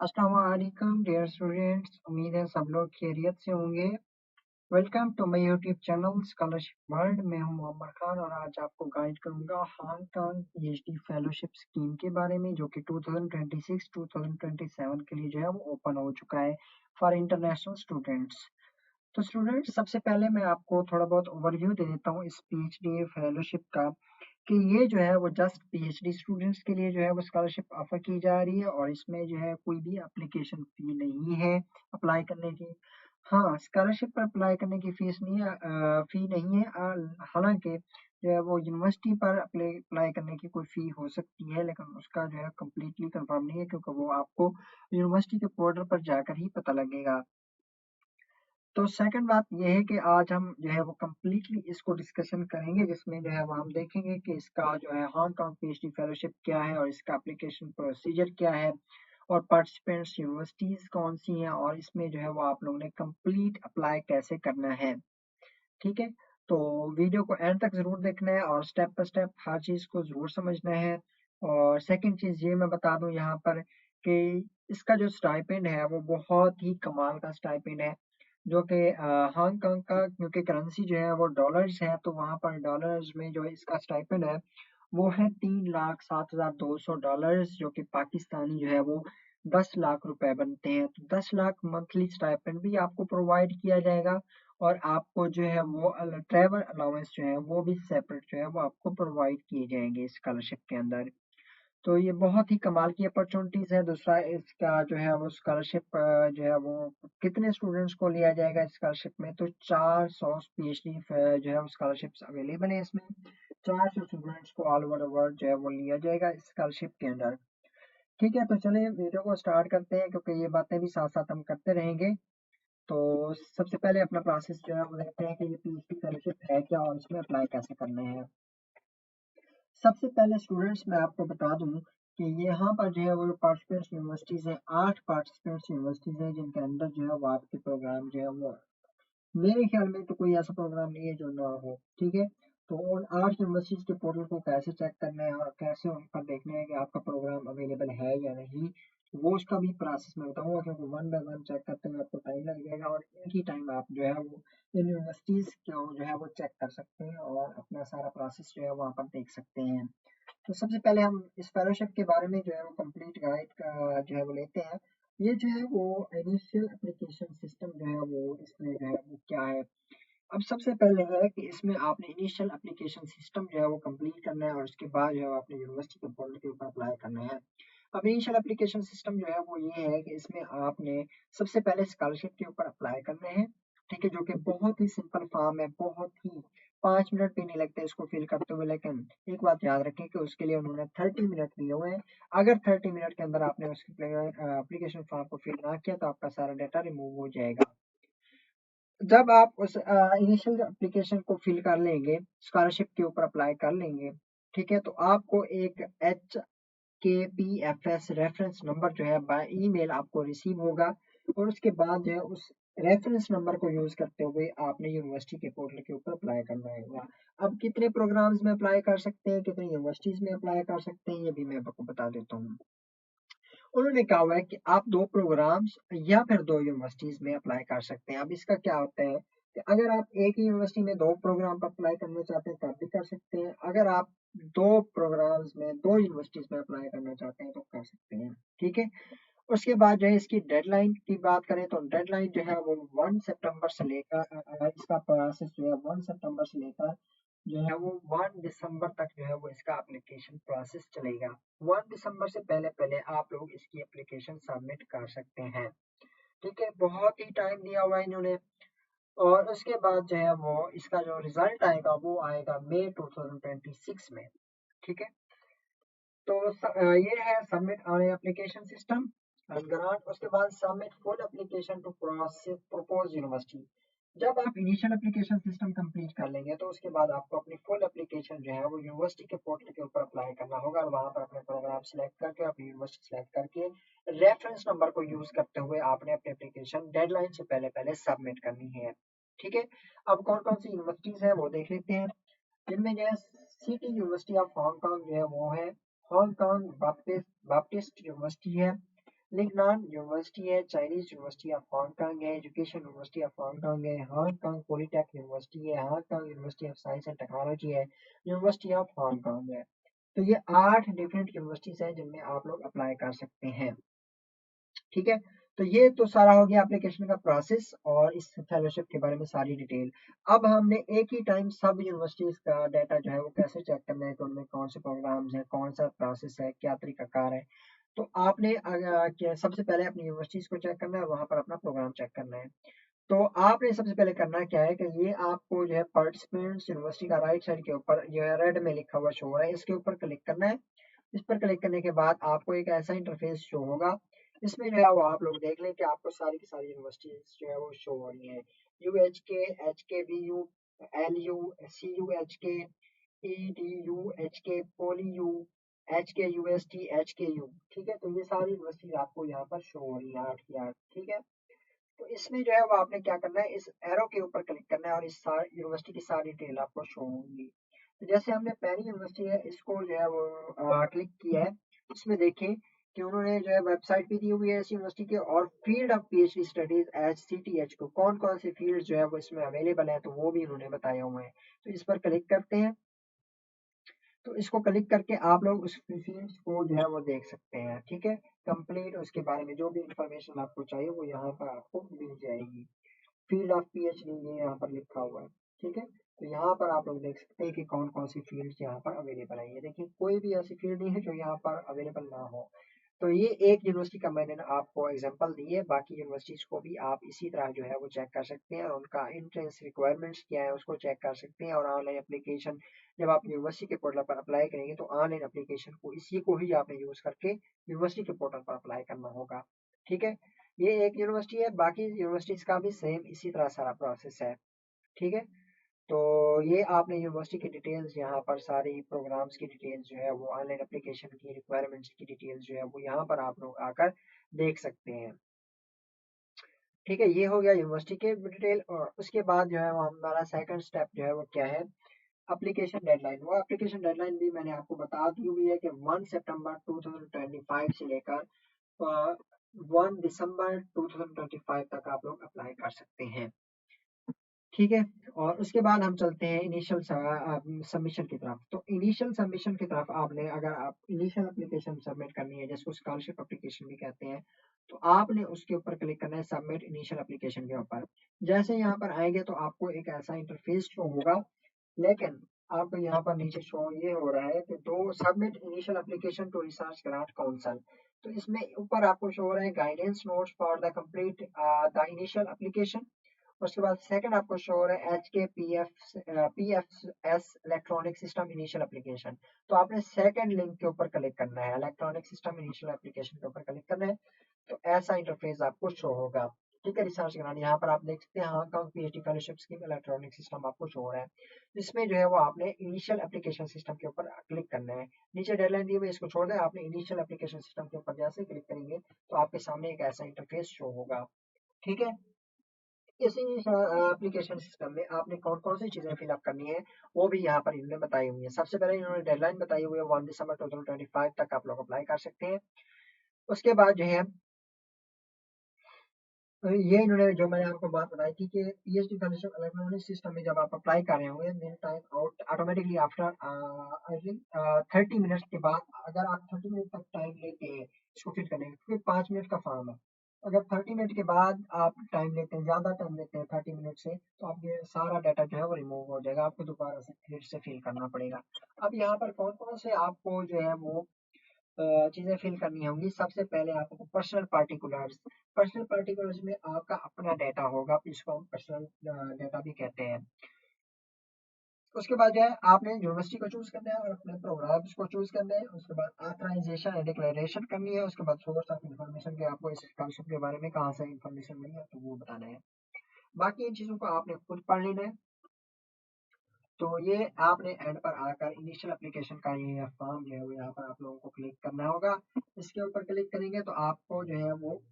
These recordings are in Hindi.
अस्सलाम वालेकुम डियर स्टूडेंट्स, उम्मीद है सब लोग खैरियत से होंगे। Welcome to my YouTube channel scholarship world. मैं हूं मोहम्मद खान और आज आपको गाइड करूंगा हांगकांग पीएचडी फेलोशिप स्कीम के बारे में, जो कि 2026-2027 के लिए जो है वो ओपन हो चुका है फॉर इंटरनेशनल स्टूडेंट्स। तो स्टूडेंट्स, सबसे पहले मैं आपको थोड़ा बहुत ओवरव्यू दे देता हूँ इस पीएचडी फेलोशिप का, कि ये जो है वो जस्ट पीएचडी स्टूडेंट्स के लिए जो है वो स्कॉलरशिप ऑफर की जा रही है और इसमें जो है कोई भी एप्लीकेशन फी नहीं है अप्लाई करने की। हाँ, स्कॉलरशिप पर अप्लाई करने की फीस नहीं है, फी नहीं है। हालांकि जो है वो यूनिवर्सिटी पर अप्लाई करने की कोई फी हो सकती है, लेकिन उसका जो है कम्प्लीटली कंफर्म नहीं है, क्योंकि वो आपको यूनिवर्सिटी के पोर्टल पर जाकर ही पता लगेगा। तो सेकंड बात ये है कि आज हम जो है वो कम्प्लीटली इसको डिस्कशन करेंगे, जिसमें जो है वो हम देखेंगे कि इसका जो है हांगकांग पीएचडी फेलोशिप क्या है और इसका एप्लीकेशन प्रोसीजर क्या है और पार्टिसिपेंट्स यूनिवर्सिटीज कौन सी हैं और इसमें जो है वो आप लोगों ने कंप्लीट अप्लाई कैसे करना है। ठीक है, तो वीडियो को एंड तक जरूर देखना है और स्टेप बाय स्टेप हर चीज को जरूर समझना है। और सेकंड चीज ये मैं बता दूं यहाँ पर कि इसका जो स्टाइपेंड है वो बहुत ही कमाल का स्टाइपेंड है, जो कि हांगकांग का, क्योंकि करेंसी जो है वो डॉलर्स है, तो वहां पर डॉलर्स में जो है इसका स्टाइपेंड है वो है 3,07,200 डॉलर्स, जो कि पाकिस्तानी जो है वो 10 लाख रुपए बनते हैं। तो 10 लाख मंथली स्टाइपेंड भी आपको प्रोवाइड किया जाएगा और आपको जो है वो ट्रैवल अलाउंस जो है वो भी सेपरेट जो है वो आपको प्रोवाइड किए जाएंगे स्कॉलरशिप के अंदर। तो ये बहुत ही कमाल की अपॉर्चुनिटीज है। दूसरा, इसका जो है वो स्कॉलरशिप जो है वो कितने स्टूडेंट्स को लिया जाएगा स्कॉलरशिप में, तो 400 पीएचडी जो है स्कॉलरशिप्स अवेलेबल है इसमें। 400 स्टूडेंट्स को ऑल ओवर वर्ल्ड जो है वो लिया जाएगा स्कॉलरशिप के अंदर। ठीक है, तो चलिए वीडियो को स्टार्ट करते हैं, क्योंकि ये बातें भी साथ साथ हम करते रहेंगे। तो सबसे पहले अपना प्रोसेस जो है वो देखते हैं कि ये पीएचडी फेलोशिप है क्या और इसमें अप्लाई कैसे करना है। सबसे पहले स्टूडेंट्स मैं आपको बता दूं कि यहाँ पर जो है वो पार्टिसिपेंट्स यूनिवर्सिटीज है, 8 पार्टिसिपेंट्स यूनिवर्सिटीज है जिनके अंदर जो है वो आपके प्रोग्राम जो है वो, मेरे ख्याल में तो कोई ऐसा प्रोग्राम नहीं है जो ना हो। ठीक है, तो उन 8 यूनिवर्सिटीज के पोर्टल को कैसे चेक करना है और कैसे उन पर देखना है कि आपका प्रोग्राम अवेलेबल है या नहीं, वो उसका भी प्रोसेस मैं बताऊंगा, क्योंकि वन बाय वन चेक करते हुए आपको टाइम लग जाएगा और एक ही टाइम आप जो है वो इन यूनिवर्सिटीज को जो है वो चेक कर सकते हैं और अपना सारा प्रोसेस जो है वहाँ पर देख सकते हैं। तो सबसे पहले हम इस फेलोशिप के बारे में जो है वो कंप्लीट गाइड का जो है वो लेते हैं। ये जो है वो इनिशियल एप्लीकेशन सिस्टम जो है वो इसमें जो है वो क्या है। अब सबसे पहले है कि इसमें आपने इनिशियल एप्लीकेशन सिस्टम जो है वो कंप्लीट करना है और उसके बाद जो है आपने यूनिवर्सिटी के पोर्टल के ऊपर अप्लाई करना है। अब इनिशियल एप्लीकेशन सिस्टम जो है वो ये है कि इसमें आपने सबसे पहले स्कॉलरशिप के ऊपर अप्लाई करना है। ठीक है, जो कि बहुत ही सिंपल फॉर्म है, बहुत ही 5 मिनट भी नहीं लगते इसको फिल करते हुए, लेकिन एक बात याद रखें कि उसके लिए उन्होंने 30 मिनट दिए हुए हैं। अगर 30 मिनट के अंदर आपने उसकी एप्लीकेशन फॉर्म को फिल ना किया तो आपका सारा डाटा रिमूव हो जाएगा। जब आप उस इनिशियल एप्लीकेशन को फिल कर लेंगे, स्कॉलरशिप के ऊपर अप्लाई कर लेंगे, ठीक है, तो आपको एक KPFS रेफरेंस नंबर जो है बाय ईमेल आपको रिसीव होगा और उसके बाद जो है उस रेफरेंस नंबर को यूज करते हुए आपने यूनिवर्सिटी के पोर्टल के ऊपर अप्लाई करना होगा। अब कितने प्रोग्राम्स में अप्लाई कर सकते हैं, कितनी यूनिवर्सिटीज में अप्लाई कर सकते हैं, ये भी मैं आपको बता देता हूँ। उन्होंने कहा हुआ है कि आप 2 प्रोग्राम्स या फिर 2 यूनिवर्सिटीज में अप्लाई कर सकते हैं। अब इसका क्या होता है कि अगर आप एक ही यूनिवर्सिटी में 2 प्रोग्राम पर अप्लाई करना चाहते हैं तब भी कर सकते हैं, अगर आप 2 प्रोग्राम्स में 2 यूनिवर्सिटीज में अप्लाई करना चाहते हैं तो कर सकते हैं। ठीक है, उसके बाद जो है इसकी डेडलाइन की बात करें तो डेडलाइन जो है वो 1 सितंबर से लेकर इसका प्रोसेस जो है 1 सितंबर से लेकर जो है वो 1 दिसंबर तक जो है वो इसका एप्लीकेशन प्रोसेस चलेगा। 1 दिसंबर से पहले पहले आप लोग इसकी एप्लीकेशन सबमिट कर सकते हैं। ठीक है, बहुत ही टाइम दिया हुआ है इन्होंने। और उसके बाद जो है वो इसका जो रिजल्ट आएगा वो आएगा मई 2026 में। ठीक है, तो ये है submit on application system and grant. उसके बाद submit full application to propose university. जब आप इनिशियल एप्लीकेशन सिस्टम कंप्लीट कर लेंगे तो उसके बाद आपको अपनी फुल एप्लीकेशन जो है वो यूनिवर्सिटी के पोर्टल के ऊपर अप्लाई करना होगा और वहां पर अपने प्रोग्राम सिलेक्ट करके अपनी यूनिवर्सिटी सिलेक्ट करके रेफरेंस नंबर को यूज करते हुए आपने अपनी एप्लीकेशन डेडलाइन से पहले पहले सबमिट करनी है। ठीक है, अब कौन कौन सी यूनिवर्सिटीज है वो देख लेते हैं। जिनमें जो है सिटी यूनिवर्सिटी ऑफ हांगकांग जो है वो है, हांगकांग बाप्टिस्ट यूनिवर्सिटी है, लिंगनान यूनिवर्सिटी है, चाइनीज यूनिवर्सिटी ऑफ हांगकांग है, एजुकेशन यूनिवर्सिटी ऑफ हांगकांग है, हांगकांग पॉलिटेक्निक यूनिवर्सिटी है, Hong Kong university of science and technology है, यूनिवर्सिटी ऑफ हांगकांग है। तो ये 8 डिफरेंट यूनिवर्सिटीज हैं जिनमें आप लोग अप्लाई कर सकते हैं। ठीक है, तो ये तो सारा हो गया एप्लीकेशन का प्रोसेस और इस फेलोशिप के बारे में सारी डिटेल। अब हमने एक ही टाइम सब यूनिवर्सिटीज का डाटा जो है वो कैसे चेक करना है कि उनमें कौन से प्रोग्राम्स हैं, कौन सा प्रोसेस है, क्या तरीकाकार है। तो आपने सबसे पहले अपनी यूनिवर्सिटीज को चेक करना है, वहां पर अपना प्रोग्राम चेक करना है। तो आपने सबसे पहले करना क्या है कि ये आपको जो है पार्टिसिपेंट्स यूनिवर्सिटी का राइट साइड के ऊपर जो है रेड में लिखा हुआ शो हो रहा है, इसके ऊपर क्लिक करना है। इस पर क्लिक करने के बाद आपको एक ऐसा इंटरफेस शो होगा। इसमें जो है वो आप लोग देख लें कि आपको सारी की सारी यूनिवर्सिटीज जो है वो शो हो रही हैं। UHK, HKBU, LU, CUHK, EDU, HK, PolyU, HKUST, HKU। ठीक है, तो ये सारी यूनिवर्सिटीज आपको यहाँ पर शो हो रही है 8 की 8। ठीक है, तो इसमें जो है वो आपने क्या करना है, इस एरो के ऊपर क्लिक करना है और इस यूनिवर्सिटी की सारी डिटेल आपको शो होंगी। तो जैसे हमने पहली यूनिवर्सिटी है इसको जो है वो क्लिक किया है, उसमें देखें कि उन्होंने जो है वेबसाइट भी दी हुई है इस यूनिवर्सिटी के, और field of PhD studies HCTH को कौन कौन से फील्ड जो है वो इसमें अवेलेबल है तो वो भी उन्होंने बताया हुआ है। तो इस पर क्लिक करते हैं, तो इसको क्लिक करके आप लोग उस फील्ड्स को जो है वो देख सकते हैं। ठीक है, कंप्लीट उसके बारे में जो भी इंफॉर्मेशन आपको चाहिए वो यहाँ पर आपको मिल जाएगी। फील्ड ऑफ PhD ये यहाँ पर लिखा हुआ है। ठीक है, तो यहाँ पर आप लोग देख सकते हैं कि कौन कौन सी फील्ड्स यहाँ पर अवेलेबल है। ये देखिए कोई भी ऐसी फील्ड नहीं है जो यहाँ पर अवेलेबल ना हो। तो ये एक यूनिवर्सिटी का मैंने आपको एग्जांपल दी है, बाकी यूनिवर्सिटीज को भी आप इसी तरह जो है वो चेक कर सकते हैं और उनका एंट्रेंस रिक्वायरमेंट्स क्या है उसको चेक कर सकते हैं। और ऑनलाइन एप्लीकेशन जब आप यूनिवर्सिटी के पोर्टल पर अप्लाई करेंगे तो ऑनलाइन एप्लीकेशन को इसी को ही आपने यूज करके यूनिवर्सिटी के पोर्टल पर अप्लाई करना होगा। ठीक है, ये एक यूनिवर्सिटी है, बाकी यूनिवर्सिटीज का भी सेम इसी तरह सारा प्रोसेस है। ठीक है, तो ये आपने यूनिवर्सिटी की डिटेल्स यहाँ पर सारी प्रोग्राम्स की डिटेल्स जो है वो ऑनलाइन एप्लीकेशन की रिक्वायरमेंट्स की डिटेल्स जो है वो यहाँ पर आप लोग आकर देख सकते हैं। ठीक है, ये हो गया यूनिवर्सिटी के डिटेल। और उसके बाद जो है वो हमारा सेकंड स्टेप जो है वो क्या है, एप्लीकेशन डेडलाइन। वो एप्लीकेशन डेडलाइन भी मैंने आपको बता दी हुई है कि 1 सितंबर 2025 से लेकर 1 दिसंबर 2025 तक आप लोग अप्लाई कर सकते हैं। ठीक है, और उसके बाद हम चलते हैं इनिशियल सबमिशन की तरफ। तो इनिशियल सबमिशन की तरफ आपने अगर आप इनिशियल एप्लीकेशन सबमिट करनी है जिसको स्कॉलरशिप एप्लीकेशन भी कहते हैं, तो आपने उसके ऊपर क्लिक करना है सबमिट इनिशियल एप्लीकेशन के ऊपर। जैसे यहाँ पर आएंगे तो आपको एक ऐसा इंटरफेस शो होगा, लेकिन आपको यहाँ पर नीचे शो ये हो रहा है कि दो submit initial application to research grant council. तो इसमें ऊपर आपको शो हो रहा है guidance notes for the complete the initial application. उसके बाद सेकंड आपको शो हो रहा है HKPFS electronic system initial application. तो आपने सेकंड लिंक के ऊपर क्लिक करना है, इलेक्ट्रॉनिक सिस्टम इनिशियल एप्लीकेशन के ऊपर क्लिक करना है। तो ऐसा इंटरफेस आपको शो होगा। ठीक है, रिसर्च ग्रांट यहाँ पर आप देख सकते हैं Hong Kong PhD fellowship scheme electronic system आपको शो हो रहा है। इसमें जो है वो आपने इनिशियल एप्लीकेशन सिस्टम के ऊपर क्लिक करना है। नीचे डेडलाइन दी हुई है, इसको छोड़ दें। आपने इनिशियल एप्लीकेशन सिस्टम के ऊपर जैसे क्लिक करेंगे तो आपके सामने एक ऐसा इंटरफेस शो होगा। ठीक है, इसी एप्लीकेशन सिस्टम में आपने कौन कौन सी चीजें फिलअप करनी है वो भी यहाँ पर इन्होंने बताई हुई है। सबसे पहले इन्होंने डेडलाइन बताई हुई है 1 दिसंबर 2025 तक आप लोग अप्लाई कर सकते हैं। उसके बाद जो है ये इन्होंने जो मैंने आपको बात बताई थी कि PhD फेलोशिप इलेक्ट्रॉनिक सिस्टम में जब आप अप्लाई कर रहे होंगे main time out automatically after I think 30 minutes के बाद, अगर आप 30 मिनट तक टाइम लेते हैं इसको फिल करने में, क्योंकि 5 मिनट का फॉर्म है, अगर 30 मिनट के बाद आप टाइम लेते हैं, ज़्यादा टाइम लेते हैं 30 मिनट से, तो आप ये सारा डाटा जो है वो रिमूव हो जाएगा, आपको दोबारा से फिर से फिल करना पड़ेगा। अब यहाँ पर कौन कौन से आपको जो है वो चीजें फिल करनी होंगी। सबसे पहले आपको पर्सनल पार्टिकुलर्स में आपका अपना डाटा होगा, इसको हम पर्सनल डाटा भी कहते हैं। उसके बाद जो है आपने यूनिवर्सिटी को चूज करना है और अपने प्रोग्राम्स को चूज करना है। उसके बाद ऑथराइजेशन एंड डिक्लेरेशन करनी है। उसके बाद सोर्स ऑफ इंफॉर्मेशन के आपको इस स्कॉलरशिप के बारे में कहाँ से इंफॉर्मेशन मिली है तो वो बताना है। बाकी इन चीजों को आपने खुद पढ़ लेना है। तो ये आपने एंड पर आकर इनिशियल एप्लीकेशन का ये फॉर्म जो है वो यहाँ पर आप लोगों को क्लिक करना होगा। इसके ऊपर क्लिक करेंगे तो आपको जो है वो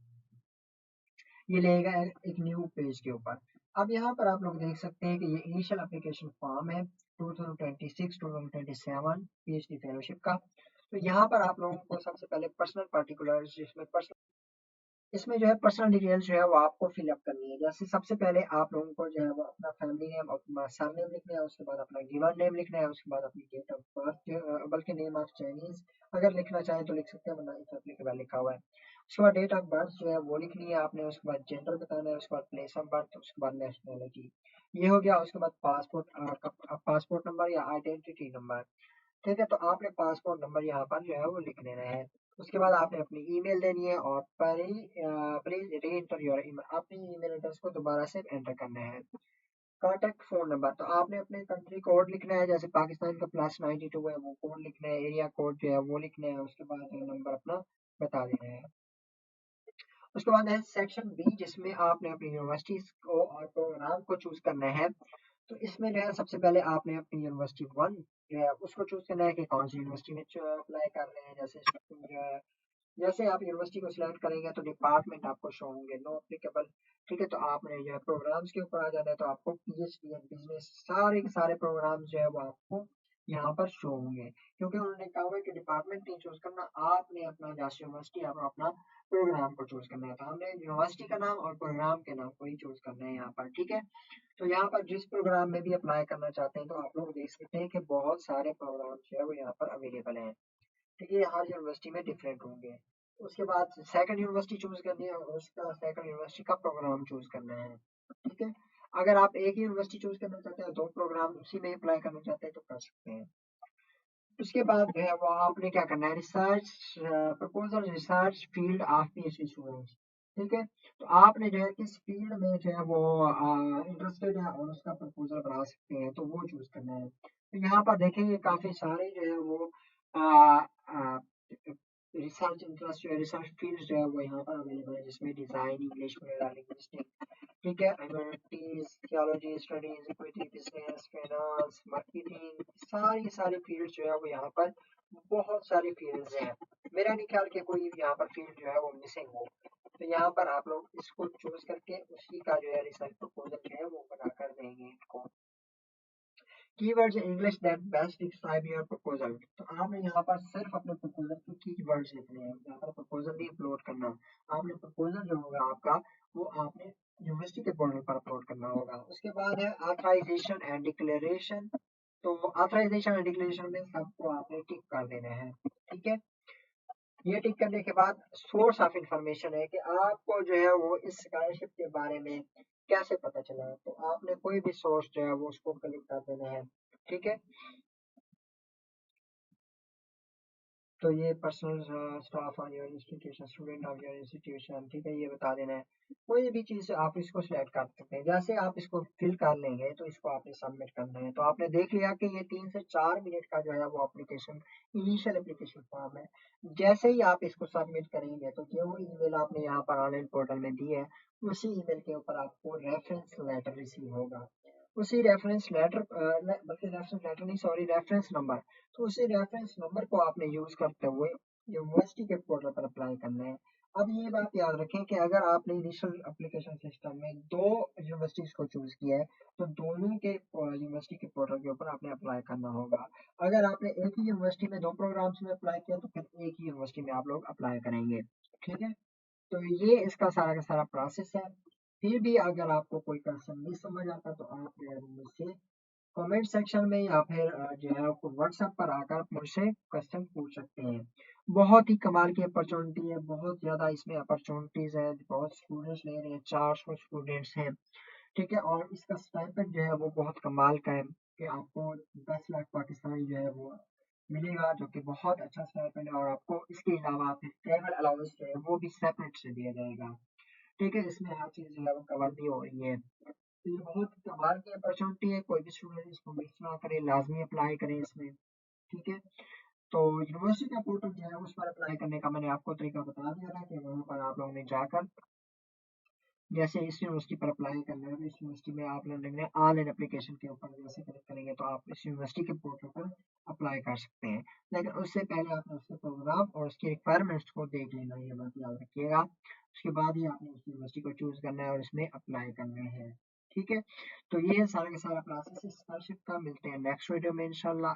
ये लेगा एक न्यू पेज के ऊपर। अब यहाँ पर आप लोग देख सकते हैं कि ये इनिशियल एप्लीकेशन फॉर्म है 2026-2027 PhD फेलोशिप का। तो यहाँ पर आप लोगों को सबसे पहले पर्सनल पार्टिकुलर्स जिसमें पर्सनल इसमें जो है पर्सनल डिटेल्स जो है वो आपको फिलअप करनी है। जैसे सबसे पहले आप लोगों को जो है वो अपना फैमिली नेम, अपना सरनेम लिखना है, उसके बाद अपना गिवन नेम लिखना है, उसके बाद अपनी डेट ऑफ बर्थ, बल्कि नेम ऑफ चाइनीज अगर लिखना चाहें तो लिख सकते हैं, वरना इस एप्लीकेबल लिखा हुआ है। उसके बाद डेट ऑफ बर्थ जो है वो लिखनी है आपने, उसके बाद जेंडर बताना है, उसके बाद प्लेस ऑफ बर्थ, उसके बाद नेशनलिटी, ये हो गया। उसके बाद पासपोर्ट नंबर या आइडेंटिटी नंबर, ठीक है। तो आपने पासपोर्ट नंबर यहाँ पर जो है वो लिख लेना है। उसके बाद आपने अपनी ईमेल देनी है और प्लीज री एंटर योर ईमेल, अपनी ईमेल एड्रेस को दोबारा से एंटर करना है। कॉन्टैक्ट फोन नंबर, तो आपने अपने कंट्री कोड लिखना है, जैसे पाकिस्तान का +92 है वो कोड लिखना है, एरिया कोड जो है वो लिखना है, उसके बाद नंबर अपना बता देना है। उसके बाद है सेक्शन बी, जिसमें आपने अपनी यूनिवर्सिटी को और प्रोग्राम को चूज करना है। तो इसमें जो है सबसे पहले आपने अपनी यूनिवर्सिटी वन जो है उसको चूज करना है कि कौन सी यूनिवर्सिटी में अप्लाई कर रहे हैं। जैसे जो है, जैसे आप यूनिवर्सिटी को सिलेक्ट करेंगे तो डिपार्टमेंट आपको शो होंगे, नो अप्लीकेबल, ठीक है। तो आपने जो है प्रोग्राम्स के ऊपर आ जाना है, तो आपको पीएचडी एंड बिजनेस सारे के सारे प्रोग्राम्स जो है वो आपको यहाँ पर शो होंगे, क्योंकि उन्होंने कहा हुआ है कि डिपार्टमेंट नहीं चूज करना, आपने अपना जैसे यूनिवर्सिटी और अपना प्रोग्राम को चूज करना है। तो हमने यूनिवर्सिटी का नाम और प्रोग्राम के नाम को ही चूज करना है यहाँ पर, ठीक है। तो यहाँ पर जिस प्रोग्राम में भी अप्लाई करना चाहते हैं तो आप लोग देख सकते हैं कि बहुत सारे प्रोग्राम जो है वो यहाँ पर अवेलेबल हैं, ठीक है। हर यूनिवर्सिटी में डिफरेंट होंगे। उसके बाद सेकंड यूनिवर्सिटी चूज करनी है और उसका सेकंड यूनिवर्सिटी का प्रोग्राम चूज करना है, ठीक है। अगर आप एक ही यूनिवर्सिटी चूज करना चाहते हैं, दो प्रोग्राम उसी में अप्लाई करना चाहते हैं तो कर सकते हैं। उसके बाद जो है वो आपने क्या करना है, research proposal research field of PhD students, ठीक है। तो आपने जो है किस फील्ड में जो है वो इंटरेस्टेड है और उसका प्रपोजल बना सकते हैं, तो वो चूज करना है। तो यहाँ पर देखेंगे काफी सारे जो है वो रिसर्च इंटरेस्ट जो है, रिसर्च फील्ड जो है वो यहाँ पर अवेलेबल है, जिसमें डिजाइन, इंग्लिश वगैरह, लिंग्विस्टिक, ठीक है, humanities, theology studies, equity, business, finance, marketing, सारी सारी फील्ड जो है वो यहाँ पर बहुत सारी फील्ड्स हैं। मेरा नहीं ख्याल कि कोई यहाँ पर फील्ड जो है वो मिसिंग हो। तो यहाँ पर आप लोग इसको चूज करके उसी का जो है रिसर्च प्रपोजल जो है वो बनाकर देंगे इनको। Keywords in English that best describe your proposal, तो आपने यहाँ पर सिर्फ अपने प्रपोजल के कीवर्ड्स लिखने हैं, यहाँ पर प्रपोजल नहीं अपलोड करना। आपने प्रपोजल जो होगा आपका वो आपने यूनिवर्सिटी के पोर्टल पर अपलोड करना होगा। उसके बाद है ऑथराइजेशन एंड डिक्लेरेशन, तो ऑथराइजेशन एंड डिक्लेरेशन में सबको आपने टिक कर देना है, ठीक है। ये टिक करने के बाद सोर्स ऑफ इंफॉर्मेशन है कि आपको जो है वो इस स्कॉलरशिप के बारे में कैसे पता चला, तो आपने कोई भी सोर्स जो है वो उसको क्लिक कर देना है, ठीक है। तो ये personal staff on your institution, student of your institution, ठीक है, ये बता देना है। कोई भी चीज़ आप इसको सिलेक्ट कर सकते हैं। जैसे आप इसको फिल कर लेंगे तो इसको आपने सबमिट करना है। तो आपने देख लिया कि ये 3 से 4 मिनट का जो है वो एप्लीकेशन, इनिशियल एप्लीकेशन फॉर्म है। जैसे ही आप इसको सबमिट करेंगे तो जो ईमेल आपने यहाँ पर ऑनलाइन पोर्टल में दी है, उसी ईमेल के ऊपर आपको रेफरेंस लेटर रिसीव होगा। उसी रेफरेंस लेटर बल्कि रेफरेंस लेटर नहीं, सॉरी, रेफरेंस नंबर, तो उसी रेफरेंस नंबर को आपने यूज करते हुए यूनिवर्सिटी के पोर्टल पर अप्लाई करना है। अब ये बात याद रखें कि अगर आपने इनिशियल एप्लीकेशन सिस्टम में दो यूनिवर्सिटीज को चूज किया है तो दोनों के यूनिवर्सिटी के पोर्टल के ऊपर आपने अप्लाई करना होगा। अगर आपने एक ही यूनिवर्सिटी में दो प्रोग्राम्स में अप्लाई किया तो फिर एक ही यूनिवर्सिटी में आप लोग अप्लाई करेंगे, ठीक है। तो ये इसका सारा का सारा प्रोसेस है। फिर भी अगर आपको कोई क्वेश्चन नहीं समझ आता तो आप जो है मुझसे कमेंट सेक्शन में या फिर जो है आपको व्हाट्सएप पर आकर मुझसे क्वेश्चन पूछ सकते हैं। बहुत ही कमाल की अपॉर्चुनिटी है, बहुत ज़्यादा इसमें अपॉर्चुनिटीज़ है, बहुत स्टूडेंट्स ले रहे हैं, 400 स्टूडेंट्स हैं, ठीक है। और इसका स्टाइपेंड जो है वो बहुत कमाल का है कि आपको 10 लाख पाकिस्तानी जो है वो मिलेगा, जो कि बहुत अच्छा स्टाइपेंड है। और आपको इसके अलावा फिर ट्रैवल अलाउंस जो है वो भी सेपरेट से दिया जाएगा, ठीक है। इसमें हर चीज़ जो है वो कवर भी हो रही है। तो ये बहुत कमाल की अपॉर्चुनिटी है, कोई भी स्टूडेंट इसको मिस ना करे, लाजमी अप्लाई करें इसमें, ठीक है। तो यूनिवर्सिटी का पोर्टल जो है उस पर अप्लाई करने का मैंने आपको तरीका बता दिया था कि वहाँ पर आप लोगों ने जाकर जैसे इस यूनिवर्सिटी पर अप्लाई करना है तो इस यूनिवर्सिटी में आप लोगों ने ऑनलाइन एप्लीकेशन के ऊपर जैसे क्लिक करेंगे तो आप इस यूनिवर्सिटी के पोर्टल पर अप्लाई कर सकते हैं। लेकिन उससे पहले आपने उसके प्रोग्राम और उसकी रिक्वायरमेंट्स को देख लेना, ये बात याद रखिएगा। उसके बाद ही आपने उस यूनिवर्सिटी को चूज करना है और इसमें अप्लाई करना है, ठीक है। तो ये सारा का सारा प्रोसेस स्कॉलरशिप का। मिलते हैं नेक्स्ट वीडियो में इंशाल्लाह।